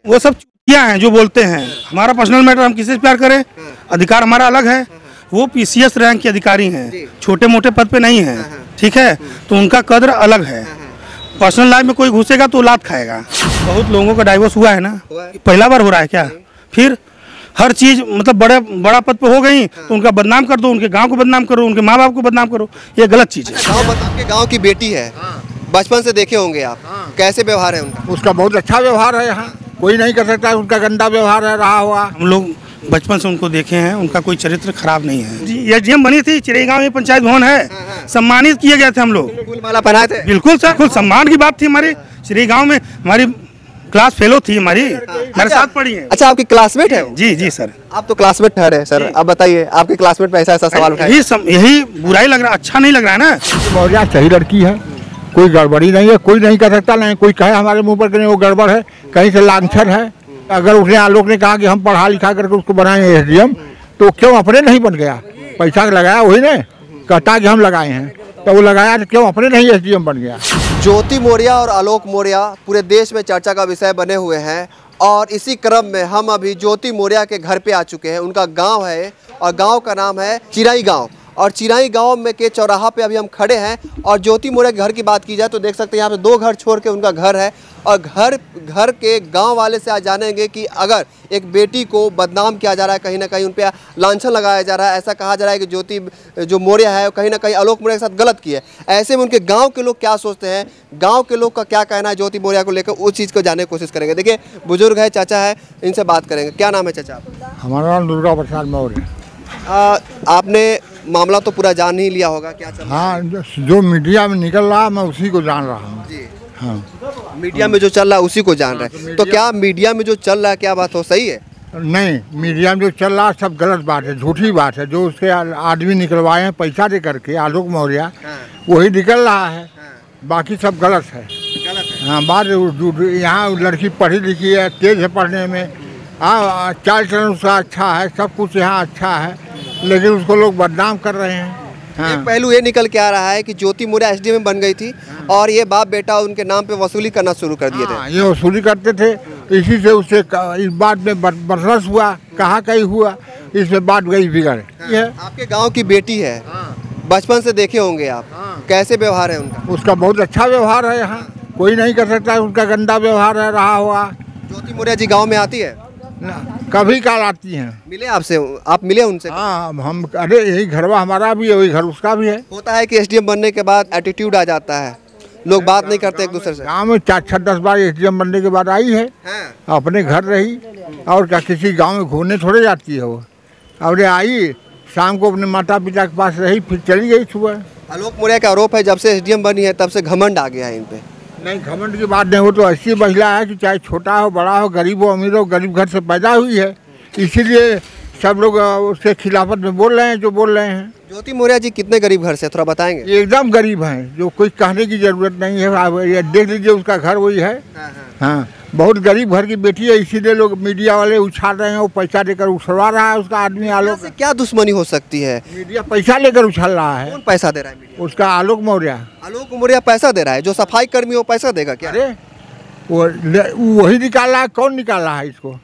वो सब चूतिया हैं जो बोलते हैं। हमारा पर्सनल मैटर, हम किसी से प्यार करें, अधिकार हमारा अलग है। वो पीसीएस रैंक के अधिकारी हैं, छोटे मोटे पद पे नहीं हैं, ठीक है, तो उनका कद्र अलग है। पर्सनल लाइफ में कोई घुसेगा तो लात खाएगा। बहुत लोगों का डाइवोर्स हुआ है ना, पहला बार हो रहा है क्या? फिर हर चीज मतलब बड़ा पद पे हो गई तो उनका बदनाम कर दो, उनके गांव को बदनाम करो, उनके माँ बाप को बदनाम करो, ये गलत चीज है। आपके गाँव की बेटी है, बचपन से देखे होंगे आप, कैसे व्यवहार है उनका? उसका बहुत अच्छा व्यवहार है, यहाँ कोई नहीं कर सकता उनका गंदा व्यवहार है रहा हुआ। हम लोग बचपन से उनको देखे हैं, उनका कोई चरित्र खराब नहीं है जी। एसडीएम बनी थी, चिड़ैगांव में पंचायत भवन है, सम्मानित किए गए थे हम लोग, फूल माला पहनाए थे। बिल्कुल सर, बिल्कुल सम्मान की बात थी। हमारे चिड़ैगांव में हमारी क्लास फेलो थी, हमारी मेरे साथ पढ़ी है। अच्छा, आपकी क्लासमेट है? जी जी सर। आप तो क्लासमेट ठहरे सर, अब बताइए आपके क्लासमेट पे ऐसा सवाल उठाया। यही बुराई लग रहा है, अच्छा नहीं लग रहा है ना। मौर्या सही लड़की है, कोई गड़बड़ी नहीं है, कोई नहीं कर सकता, नहीं कोई कहे हमारे मुंह पर कि वो गड़बड़ है, कहीं से लांछन है। अगर उसने आलोक ने कहा कि हम पढ़ा लिखा करके उसको बनाए एसडीएम, तो क्यों अपने नहीं बन गया? पैसा लगाया वही ने, कहता कि हम लगाए हैं, तो वो लगाया तो क्यों अपने नहीं एसडीएम बन गया? ज्योति मौर्या और आलोक मौर्या पूरे देश में चर्चा का विषय बने हुए हैं और इसी क्रम में हम अभी ज्योति मौर्या के घर पे आ चुके हैं। उनका गांव है और गांव का नाम है चिराई गांव, और चिराई गांव में के चौराहा पे अभी हम खड़े हैं। और ज्योति मौर्या के घर की बात की जाए तो देख सकते हैं यहाँ पे 2 घर छोड़ के उनका घर है, और घर के गांव वाले से आज जानेंगे कि अगर एक बेटी को बदनाम किया जा रहा है, कहीं ना कहीं उन पर लांछन लगाया जा रहा है, ऐसा कहा जा रहा है कि ज्योति जो मौर्या है कहीं ना कहीं आलोक मौर्या के साथ गलत किया है, ऐसे में उनके गांव के लोग क्या सोचते हैं, गांव के लोग का क्या कहना है ज्योति मौर्या को लेकर, उस चीज़ को जानने की कोशिश करेंगे। देखिए बुजुर्ग है, चाचा है, इनसे बात करेंगे। क्या नाम है चाचा? हमारा नाम दुर्गा प्रसाद मौर्य। आपने मामला तो पूरा जान ही लिया होगा, क्या चल रहा है? हाँ, जो मीडिया में निकल रहा है मैं उसी को जान रहा हूँ जी। हाँ, मीडिया में जो चल रहा है उसी को जान रहे हैं। तो क्या मीडिया में जो चल रहा है क्या बात हो सही है? नहीं, मीडिया में जो चल रहा है सब गलत बात है, झूठी बात है। जो उसके आदमी निकलवाए हैं पैसा दे करके आलोक मौर्या, वही निकल रहा है, बाकी सब गलत है। हाँ, बात यहाँ लड़की पढ़ी लिखी है, तेज है पढ़ने में, हाँ, चाल चलन उसका अच्छा है, सब कुछ यहाँ अच्छा है, लेकिन उसको लोग बदनाम कर रहे हैं। हाँ। एक पहलू ये निकल के आ रहा है कि ज्योति मौर्या एसडीएम में बन गई थी और ये बाप बेटा उनके नाम पे वसूली करना शुरू कर दिए थे। ये वसूली करते थे, इसी से उससे इस बात में बरस हुआ, कहाँ कहीं हुआ, इसमें बात गई बिगड़। ये आपके गाँव की बेटी है, बचपन से देखे होंगे आप, कैसे व्यवहार है उनका? उसका बहुत अच्छा व्यवहार है, यहाँ कोई नहीं कर सकता उनका गंदा व्यवहार है रहा हुआ। ज्योति मौर्या जी गाँव में आती है? कभी काल आती हैं। मिले आपसे? आप मिले उनसे? हाँ, हम अरे यही घरवा हमारा भी है, वही घर उसका भी है। होता है कि एसडीएम बनने के बाद एटीट्यूड आ जाता है, लोग बात नहीं करते एक दूसरे से। गाँव में 4-10 बार एसडीएम बनने के बाद आई है, अपने घर रही, और क्या किसी गांव में घूमने थोड़े जाती है वो। और आई शाम को अपने माता पिता के पास रही, फिर चली गई सुबह। आलोक मौर्या का आरोप है जब से एसडीएम बनी है तब से घमंड आ गया है इन पे। नहीं, घमंड की बात नहीं, वो तो ऐसी महिला है कि चाहे छोटा हो बड़ा हो, गरीब हो अमीर हो, गरीब घर से पैदा हुई है, इसीलिए सब लोग उसके खिलाफत में बोल रहे हैं जो बोल रहे हैं। ज्योति मौर्या जी कितने गरीब घर से, थोड़ा बताएंगे? एकदम गरीब हैं, जो कोई कहने की जरूरत नहीं है, ये देख लीजिए उसका घर वही है। हाँ, बहुत गरीब घर की बेटी है, इसीलिए लोग मीडिया वाले उछाल रहे हैं, वो पैसा देकर उछलवा रहा है उसका आदमी आलोक। से क्या दुश्मनी हो सकती है? मीडिया पैसा लेकर उछल रहा है। कौन पैसा दे रहा है मीडिया? उसका आलोक मौर्या। आलोक मौर्या पैसा दे रहा है? जो सफाई कर्मी वो पैसा देगा क्या? अरे वही निकाल रहा है, कौन निकाल रहा है इसको?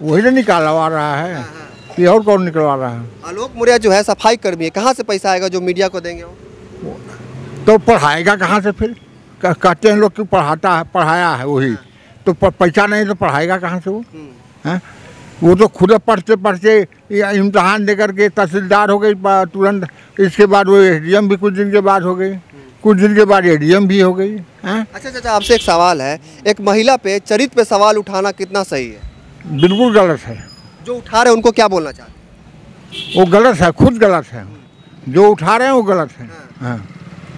वही तो निकालवा रहा है, ये और कौन निकलवा रहा है? आलोक मौर्या जो है सफाई कर्मी है, कहाँ से पैसा आएगा जो मीडिया को देंगे वो? तो पढ़ाएगा कहाँ से फिर? कहते हैं लोग कि पढ़ाता है, पढ़ाया है वही, तो पैसा नहीं तो पढ़ाएगा कहाँ से वो? हैं, वो तो खुद पढ़ते पढ़ते इम्तहान दे करके तहसीलदार हो गई तुरंत, इसके बाद वो एसडीएम भी कुछ दिन के बाद हो गई, कुछ दिन के बाद एडीएम भी हो गई। अच्छा चाचा, आपसे एक सवाल है, एक महिला पे चरित्र पे सवाल उठाना कितना सही है? बिल्कुल गलत है। जो उठा रहे हैं उनको क्या बोलना चाहते हैं? वो गलत है, खुद गलत है, जो उठा रहे हैं वो गलत है। हाँ।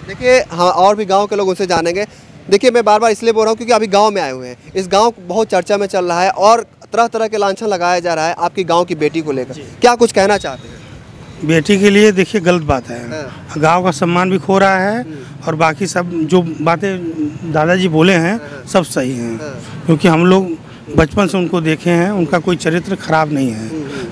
देखिए, हाँ, और भी गांव के लोग उनसे जानेंगे। देखिए, मैं बार बार इसलिए बोल रहा हूँ क्योंकि अभी गांव में आए हुए हैं, इस गांव बहुत चर्चा में चल रहा है और तरह तरह के लांछन लगाया जा रहा है आपकी गांव की बेटी को लेकर, क्या कुछ कहना चाहते हैं? बेटी के लिए देखिए गलत बात है, गांव का सम्मान भी खो रहा है और बाकी सब जो बातें दादाजी बोले हैं सब सही हैं, क्योंकि हम लोग बचपन से उनको देखे हैं, उनका कोई चरित्र खराब नहीं है,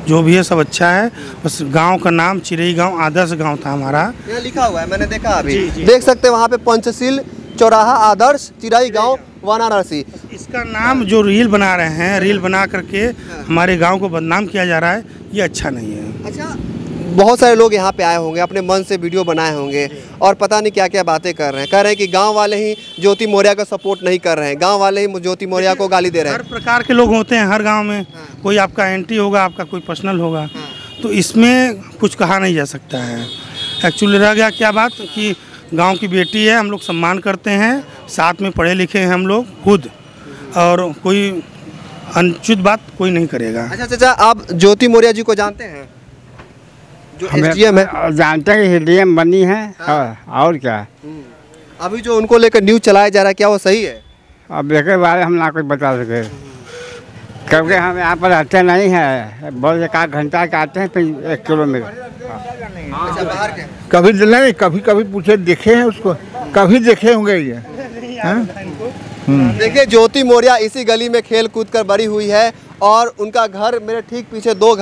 जो भी है सब अच्छा है। बस गांव का नाम चिरई गांव आदर्श गांव था हमारा, यहाँ लिखा हुआ है, मैंने देखा अभी। देख सकते हैं वहाँ पे पंचशील चौराहा आदर्श चिराई गांव वाराणसी। इसका नाम जो रील बना रहे हैं, रील बना करके हमारे गांव को बदनाम किया जा रहा है, ये अच्छा नहीं है। अच्छा, बहुत सारे लोग यहाँ पे आए होंगे, अपने मन से वीडियो बनाए होंगे और पता नहीं क्या क्या बातें कर रहे हैं। कह रहे हैं कि गांव वाले ही ज्योति मौर्य का सपोर्ट नहीं कर रहे हैं, गांव वाले ही ज्योति मौर्य को गाली दे रहे हर हैं। प्रकार के लोग होते हैं हर गांव में, कोई आपका एंटी होगा, आपका कोई पर्सनल होगा, तो इसमें कुछ कहा नहीं जा सकता है। एक्चुअली रह गया क्या बात कि गांव की बेटी है, हम लोग सम्मान करते हैं, साथ में पढ़े लिखे हैं हम लोग खुद, और कोई अनुचित बात कोई नहीं करेगा। अच्छा चाचा, आप ज्योति मौर्य जी को जानते हैं जो एसडीएम है? जानते हैं, एसडीएम बनी है। हाँ, और क्या। अभी जो उनको लेकर न्यूज़ चलाया जा रहा है, क्या वो सही है? अब इसके बारे हम ना कुछ बता सके, क्योंकि हम यहाँ पर रहते नहीं हैं, बहुत एक आध घंटा के आते हैं, फिर 1 किलोमीटर। अच्छा, बाहर के? कभी नहीं, कभी कभी पूछे देखे हैं उसको, कभी देखे होंगे ये। देखिए, ज्योति मौर्य इसी गली में खेल कूद कर बड़ी हुई है और उनका घर मेरे ठीक पीछे दो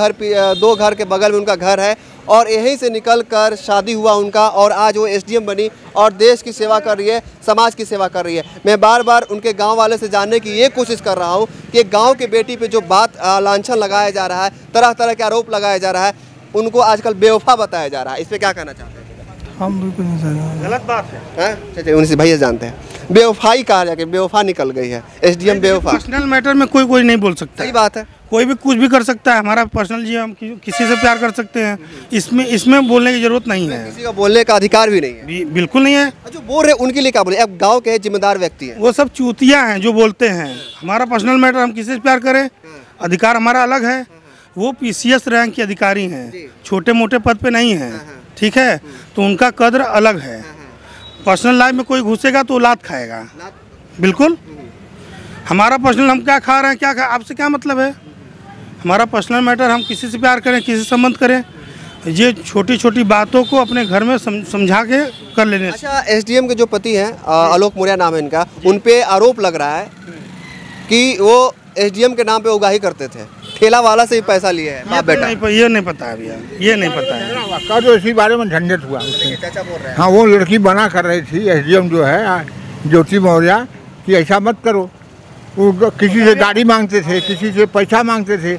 घर के बगल में उनका घर है और यहीं से निकल कर शादी हुआ उनका और आज वो एसडीएम बनी और देश की सेवा कर रही है, समाज की सेवा कर रही है। मैं बार बार उनके गांव वाले से जानने की ये कोशिश कर रहा हूं कि गांव के बेटी पे जो बात लांछन लगाया जा रहा है, तरह तरह के आरोप लगाया जा रहा है, उनको आजकल बेवफा बताया जा रहा है। इस पर क्या कहना चाहते हैं? हम बिल्कुल नहीं जानते, गलत बात है। चलिए, उनसे भैया जानते हैं, बेवफाई कहा जाके बेवफा निकल गई है, एसडीएम बेवफा। पर्सनल मैटर में कोई नहीं बोल सकता। सही बात है, कोई भी कुछ भी कर सकता है, हमारा पर्सनल जीवन, हम किसी से प्यार कर सकते हैं, इसमें बोलने की जरूरत नहीं है। किसी का बोलने का अधिकार भी नहीं है। बिल्कुल नहीं है। जो बोल रहे उनके लिए क्या बोले? अब गांव के जिम्मेदार व्यक्ति हैं, वो सब चूतिया हैं जो बोलते हैं। हमारा पर्सनल मैटर, हम किसी से प्यार करें, अधिकार हमारा अलग है। वो पीसीएस रैंक के अधिकारी हैं, छोटे मोटे पद पे नहीं हैं, ठीक है, तो उनका कद्र अलग है। पर्सनल लाइफ में कोई घुसेगा तो लात खाएगा, बिल्कुल। हमारा पर्सनल, हम क्या खा रहे हैं, क्या आपसे क्या मतलब है? हमारा पर्सनल मैटर, हम किसी से प्यार करें, किसी से संबंध करें, ये छोटी छोटी बातों को अपने घर में समझा के कर लेने। अच्छा, एसडीएम के जो पति हैं, आलोक मौर्य नाम है इनका, उन पे आरोप लग रहा है कि वो एसडीएम के नाम पे उगाही करते थे, ठेला वाला से ही पैसा लिए है बाप बेटा। ये नहीं पता है भैया, ये नहीं पता है। कल तो इसी बारे में झंझट हुआ उससे। चाचा बोल रहे हैं। हाँ, वो लड़की बना कर रही थी एसडीएम जो है ज्योति मौर्य, कि ऐसा मत करो। वो किसी से गाड़ी मांगते थे, किसी से पैसा मांगते थे,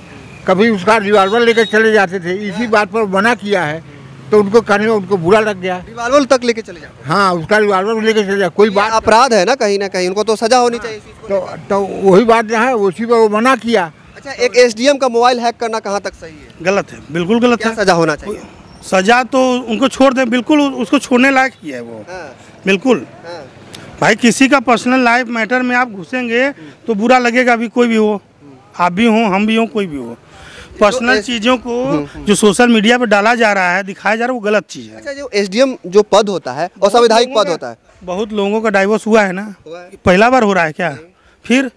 कभी उसका रिवाल्वर लेकर चले जाते थे। इसी बात पर मना किया है, तो उनको करने में उनको बुरा लग गया। रिवाल्वर तक लेके चले जाओ? हाँ, उसका रिवाल्वर लेकर चले जाए, कोई बात अपराध है ना कहीं, उनको तो सजा होनी चाहिए। तो वही बात जो है उसी पर वो मना किया। अच्छा, एक एसडीएम का मोबाइल हैक करना कहाँ तक सही है? गलत है, बिल्कुल गलत है। सजा होना चाहिए? सजा तो उनको छोड़ दें, बिल्कुल उसको छोड़ने लायक ही है वो, बिल्कुल। भाई, किसी का पर्सनल लाइफ मैटर में आप घुसेंगे तो बुरा लगेगा, भी कोई भी हो, आप भी हो, हम भी हो, कोई भी हो। पर्सनल चीज़ों को जो सोशल मीडिया पे डाला जा रहा है, दिखाया जा रहा है, वो गलत चीज़ है। अच्छा, जो एसडीएम जो पद होता है और संवैधानिक पद होता है, बहुत लोगों का डाइवोर्स हुआ है ना, पहला बार हो रहा है क्या? फिर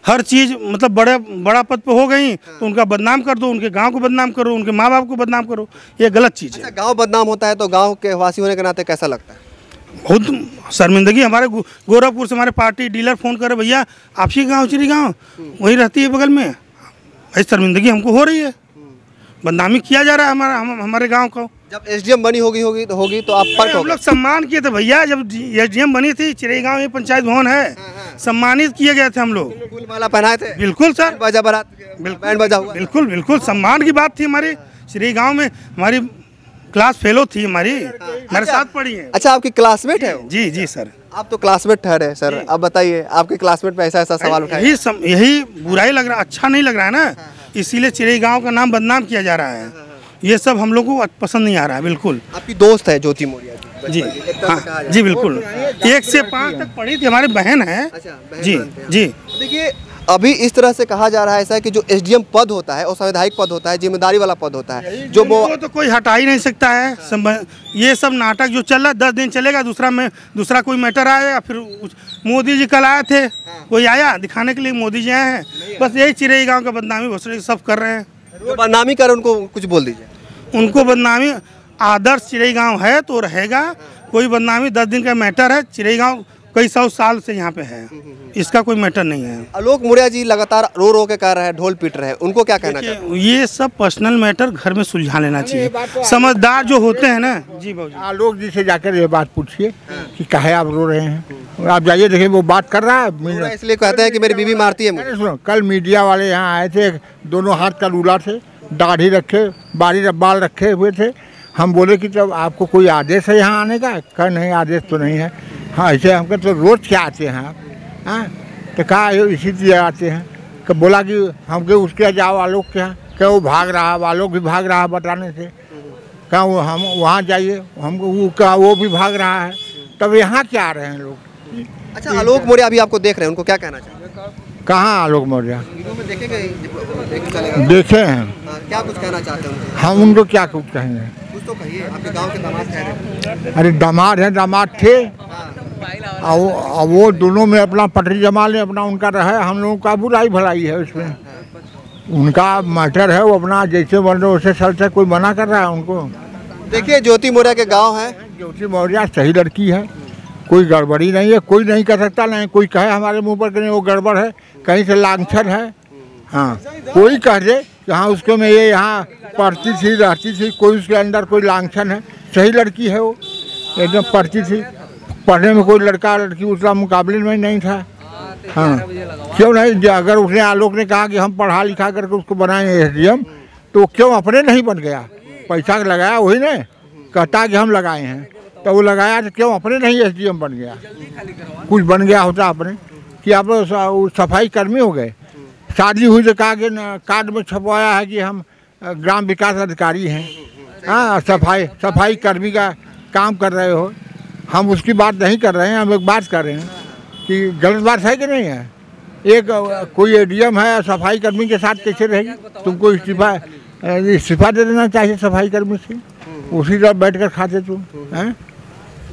हर चीज़ मतलब बड़ा पद पे हो गई तो उनका बदनाम कर दो, उनके गांव को बदनाम करो, उनके माँ बाप को बदनाम करो, ये गलत चीज़ है। अच्छा, गांव बदनाम होता है तो गांव के वासी होने के नाते कैसा लगता है? बहुत शर्मिंदगी। हमारे गोरखपुर से हमारे पार्टी डीलर फ़ोन करे, भैया आपकी गाँव चिरी गाँव वही रहती है बगल में, भाई शर्मिंदगी हमको हो रही है, बदनामी किया जा रहा है हमारे गाँव को। जब एसडीएम बनी होगी तो आप पर हम लोग सम्मान किए थे भैया, जब एसडीएम बनी थी, चिरई गाँव में पंचायत भवन है, सम्मानित किए गए थे हम लोग, फूल माला पहनाए थे। बिल्कुल सर, बाजा बारात, बैंड बजा हुआ। बिल्कुल सम्मान की बात थी। हमारी चिरई गाँव में हमारी क्लास फेलो थी, हमारे साथ पढ़ी है। अच्छा, आपकी क्लासमेट है वो? जी सर। आप तो क्लासमेट ठहरे सर, अब बताइए आपके क्लासमेट पे ऐसा सवाल उठाए। यही बुराई लग रहा, अच्छा नहीं लग रहा है ना, इसीलिए चिरई गाँव का नाम बदनाम किया जा रहा है। ये सब हम लोग को पसंद नहीं आ रहा है, बिल्कुल। आपकी दोस्त है ज्योति मौर्य जी? हाँ जी, बिल्कुल। 1 से 5 तक पढ़ी थी, हमारी बहन है। जी। देखिए, अभी इस तरह से कहा जा रहा है ऐसा कि जो एसडीएम पद होता है और संवैधानिक पद होता है, जिम्मेदारी वाला पद होता है, जो वो तो कोई हटा ही नहीं सकता है। ये सब नाटक जो चल रहा है 10 दिन चलेगा, दूसरा कोई मैटर आएगा। फिर मोदी जी कल आए थे, कोई आया दिखाने के लिए मोदी जी आए हैं, बस यही चिरई गाँव का बदनामी भोसड़ी सब कर रहे हैं। बदनामी कर, उनको कुछ बोल दीजिए। उनको बदनामी, आदर्श चिरई गाँव है तो रहेगा, कोई बदनामी 10 दिन का मैटर है। चिरई गाँव कई 100 साल से यहाँ पे है, इसका कोई मैटर नहीं है। आलोक मौर्य जी लगातार रो के कह रहे हैं, ढोल पीट रहे हैं, उनको क्या कहना चाहिए? ये सब पर्सनल मैटर घर में सुलझा लेना चाहिए, समझदार जो होते हैं ना। जी बाबू, आलोक जी से जाकर ये बात पूछिए कि काहे आप रो रहे हैं। आप जाइए देखिए, वो बात कर रहा है। पूरा इसलिए कहते हैं कि मेरी बीवी मारती है मुझे। अरे सुनो, कल मीडिया वाले यहाँ आए थे, दोनों हाथ का रूला थे, दाढ़ी रखे, बारी बाल रखे हुए थे। हम बोले कि जब आपको कोई आदेश है यहाँ आने का? कहा नहीं, आदेश तो नहीं है। हाँ, ऐसे हमको तो रोज़ क्या आते हैं आप? हाँ, तो कहा इसी लिए आते हैं। कि बोला कि हमके उसके यहाँ जाओ आलोक के यहाँ, क्या वो भाग रहा, आलोक भी भाग रहा है बताने से। कहा वो हम वहाँ जाइए, हमको वो कहा वो भी भाग रहा है, तब यहाँ क्या आ रहे हैं लोग। अच्छा, आलोक मौर्य अभी आपको देख रहे हैं, उनको क्या कहना चाहिए? कहाँ आलोक मौर्य? वीडियो में देखेंगे, देखे हैं। हाँ, क्या कुछ कहना चाहते हैं उनको? हम उनको क्या कुछ कहेंगे? कुछ तो कहिए, आपके गांव के दामाद कह रहे हैं। अरे दामाद है, दामाद थे, और वो दोनों में अपना पटरी जमा ले, अपना उनका रहे। हम लोगों का बुराई भलाई है उसमें, उनका मैटर है, वो अपना जैसे बन रहे वैसे चलते, कोई मना कर रहा है उनको। देखिए, ज्योति मौर्य के गांव है। ज्योति मौर्य सही लड़की है, कोई गड़बड़ी नहीं है, कोई नहीं कर सकता, नहीं कोई कहे हमारे मुंह पर कि नहीं वो गड़बड़ है, कहीं से लांछन है। हाँ, कोई कह दे कि हाँ उसके में ये यहाँ पढ़ती थी रहती थी, कोई उसके अंदर कोई लांछन है, सही लड़की है वो, एकदम पढ़ती थी, पढ़ने में कोई लड़का लड़की उसका मुकाबले में नहीं था। हाँ, क्यों नहीं? अगर उसने आलोक ने कहा कि हम पढ़ा लिखा करके उसको बनाएंगे SDM, तो क्यों अपने नहीं बन गया? पैसा लगाया वही ने, कहता कि हम लगाए हैं, तो वो लगाया तो क्यों अपने नहीं SDM बन गया? कुछ बन गया होता अपने कि आप सफाई कर्मी हो गए। शादी हुई तो कहा कि कार्ड में छपवाया है कि हम ग्राम विकास अधिकारी हैं। हाँ, सफाई कर्मी का काम कर रहे हो। हम उसकी बात नहीं कर रहे हैं, हम एक बात कर रहे हैं कि गलत बात है कि नहीं है। एक कोई ADM है, सफाई कर्मी के साथ कैसे रहेगी? तुमको इस्तीफा दे देना चाहिए सफाई कर्मी से, उसी तरह बैठ कर खाते तुम हैं।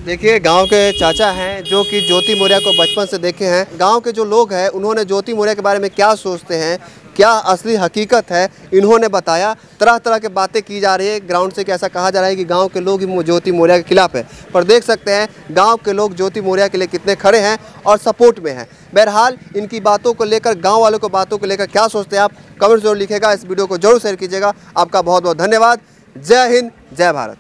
देखिए, गांव के चाचा हैं जो कि ज्योति मौर्य को बचपन से देखे हैं। गांव के जो लोग हैं उन्होंने ज्योति मौर्य के बारे में क्या सोचते हैं, क्या असली हकीकत है, इन्होंने बताया। तरह तरह की बातें की जा रही है ग्राउंड से कि ऐसा कहा जा रहा है कि गांव के लोग ही ज्योति मौर्य के खिलाफ है, पर देख सकते हैं गांव के लोग ज्योति मौर्य के लिए कितने खड़े हैं और सपोर्ट में हैं। बहरहाल, इनकी बातों को लेकर, गाँव वालों को बातों को लेकर क्या सोचते हैं आप कमेंट जरूर लिखेगा। इस वीडियो को जरूर शेयर कीजिएगा। आपका बहुत बहुत धन्यवाद। जय हिंद, जय भारत।